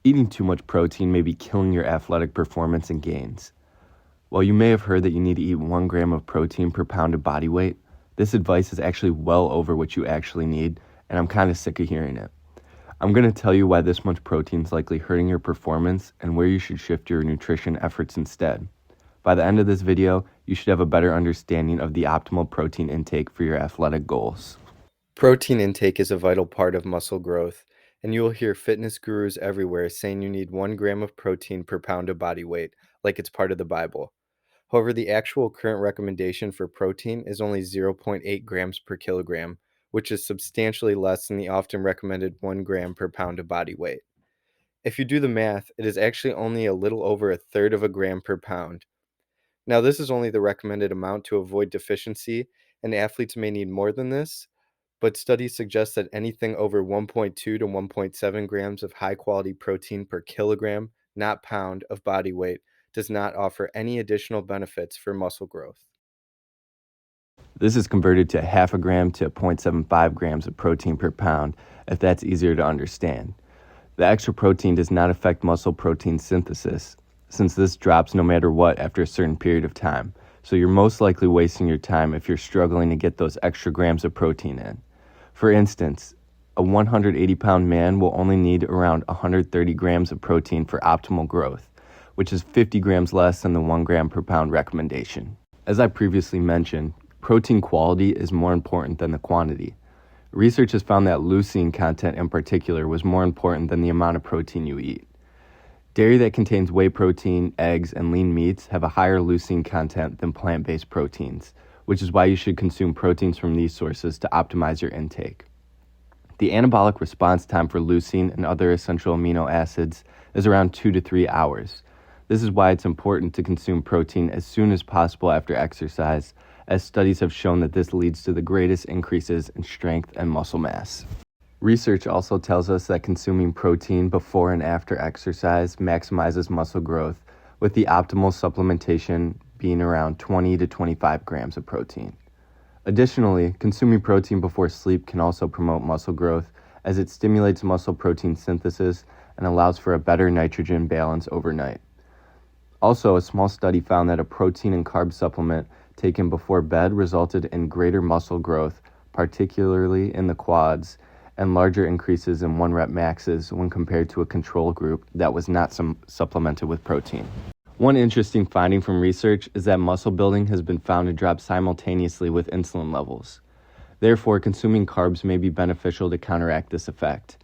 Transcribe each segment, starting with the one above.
Eating too much protein may be killing your athletic performance and gains. While you may have heard that you need to eat 1 gram of protein per pound of body weight, this advice is actually well over what you actually need, and I'm kind of sick of hearing it. I'm going to tell you why this much protein is likely hurting your performance and where you should shift your nutrition efforts instead. By the end of this video, you should have a better understanding of the optimal protein intake for your athletic goals. Protein intake is a vital part of muscle growth, and you will hear fitness gurus everywhere saying you need 1 gram of protein per pound of body weight, like it's part of the Bible. However, the actual current recommendation for protein is only 0.8 grams per kilogram, which is substantially less than the often recommended 1 gram per pound of body weight. If you do the math, it is actually only a little over a third of a gram per pound. Now, this is only the recommended amount to avoid deficiency, and athletes may need more than this, but studies suggest that anything over 1.2 to 1.7 grams of high-quality protein per kilogram, not pound, of body weight does not offer any additional benefits for muscle growth. This is converted to 0.5 gram to 0.75 grams of protein per pound, if that's easier to understand. The extra protein does not affect muscle protein synthesis, since this drops no matter what after a certain period of time, so you're most likely wasting your time if you're struggling to get those extra grams of protein in. For instance, a 180-pound man will only need around 130 grams of protein for optimal growth, which is 50 grams less than the 1 gram per pound recommendation. As I previously mentioned, protein quality is more important than the quantity. Research has found that leucine content in particular was more important than the amount of protein you eat. Dairy that contains whey protein, eggs, and lean meats have a higher leucine content than plant-based proteins, which is why you should consume proteins from these sources to optimize your intake. The anabolic response time for leucine and other essential amino acids is around 2 to 3 hours. This is why it's important to consume protein as soon as possible after exercise, as studies have shown that this leads to the greatest increases in strength and muscle mass. Research also tells us that consuming protein before and after exercise maximizes muscle growth, with the optimal supplementation being around 20 to 25 grams of protein. Additionally, consuming protein before sleep can also promote muscle growth, as it stimulates muscle protein synthesis and allows for a better nitrogen balance overnight. Also, a small study found that a protein and carb supplement taken before bed resulted in greater muscle growth, particularly in the quads, and larger increases in 1-rep maxes when compared to a control group that was not supplemented with protein. One interesting finding from research is that muscle building has been found to drop simultaneously with insulin levels. Therefore, consuming carbs may be beneficial to counteract this effect.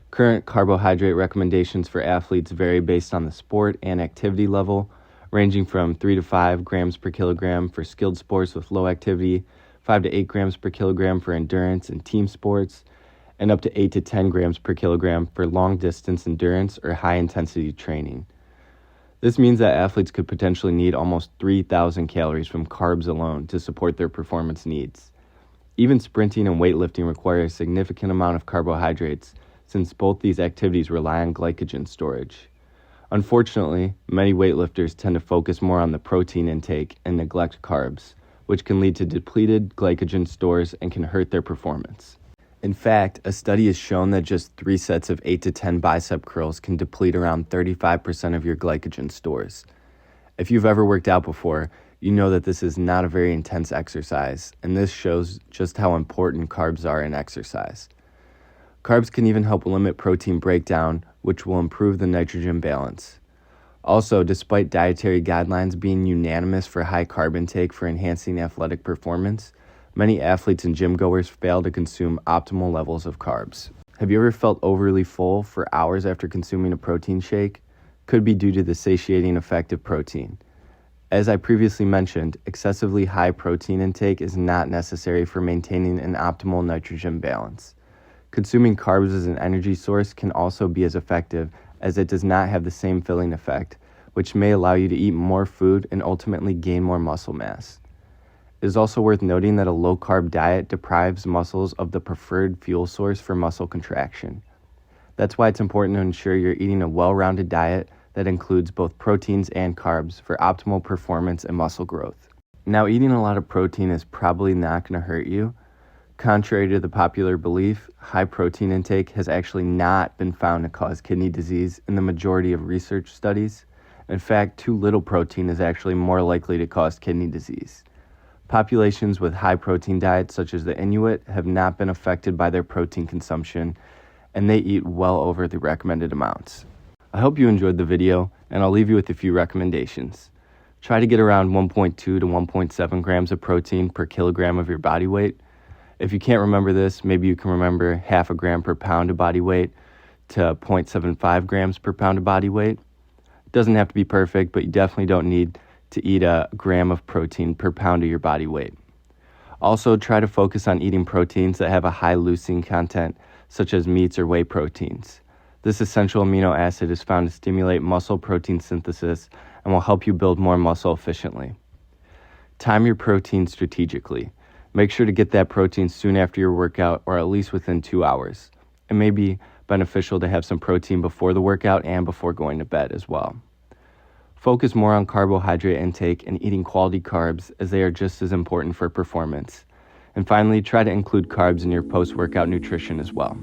Current carbohydrate recommendations for athletes vary based on the sport and activity level, ranging from 3 to 5 grams per kilogram for skilled sports with low activity, 5 to 8 grams per kilogram for endurance and team sports, and up to 8 to 10 grams per kilogram for long-distance endurance or high-intensity training. This means that athletes could potentially need almost 3,000 calories from carbs alone to support their performance needs. Even sprinting and weightlifting require a significant amount of carbohydrates, since both these activities rely on glycogen storage. Unfortunately, many weightlifters tend to focus more on the protein intake and neglect carbs, which can lead to depleted glycogen stores and can hurt their performance. In fact, a study has shown that just 3 sets of 8 to 10 bicep curls can deplete around 35% of your glycogen stores. If you've ever worked out before, you know that this is not a very intense exercise, and this shows just how important carbs are in exercise. Carbs can even help limit protein breakdown, which will improve the nitrogen balance. Also, despite dietary guidelines being unanimous for high carb intake for enhancing athletic performance, many athletes and gym goers fail to consume optimal levels of carbs. Have you ever felt overly full for hours after consuming a protein shake? Could be due to the satiating effect of protein. As I previously mentioned, excessively high protein intake is not necessary for maintaining an optimal nitrogen balance. Consuming carbs as an energy source can also be as effective, as it does not have the same filling effect, which may allow you to eat more food and ultimately gain more muscle mass. It is also worth noting that a low-carb diet deprives muscles of the preferred fuel source for muscle contraction. That's why it's important to ensure you're eating a well-rounded diet that includes both proteins and carbs for optimal performance and muscle growth. Now, eating a lot of protein is probably not going to hurt you. Contrary to the popular belief, high protein intake has actually not been found to cause kidney disease in the majority of research studies. In fact, too little protein is actually more likely to cause kidney disease. Populations with high protein diets, such as the Inuit, have not been affected by their protein consumption, and they eat well over the recommended amounts. I hope you enjoyed the video, and I'll leave you with a few recommendations. Try to get around 1.2 to 1.7 grams of protein per kilogram of your body weight. If you can't remember this, maybe you can remember half a gram per pound of body weight to 0.75 grams per pound of body weight. It doesn't have to be perfect, but you definitely don't need to eat a gram of protein per pound of your body weight. Also, try to focus on eating proteins that have a high leucine content, such as meats or whey proteins. This essential amino acid is found to stimulate muscle protein synthesis and will help you build more muscle efficiently. Time your protein strategically. Make sure to get that protein soon after your workout or at least within 2 hours. It may be beneficial to have some protein before the workout and before going to bed as well. Focus more on carbohydrate intake and eating quality carbs, as they are just as important for performance. And finally, try to include carbs in your post-workout nutrition as well.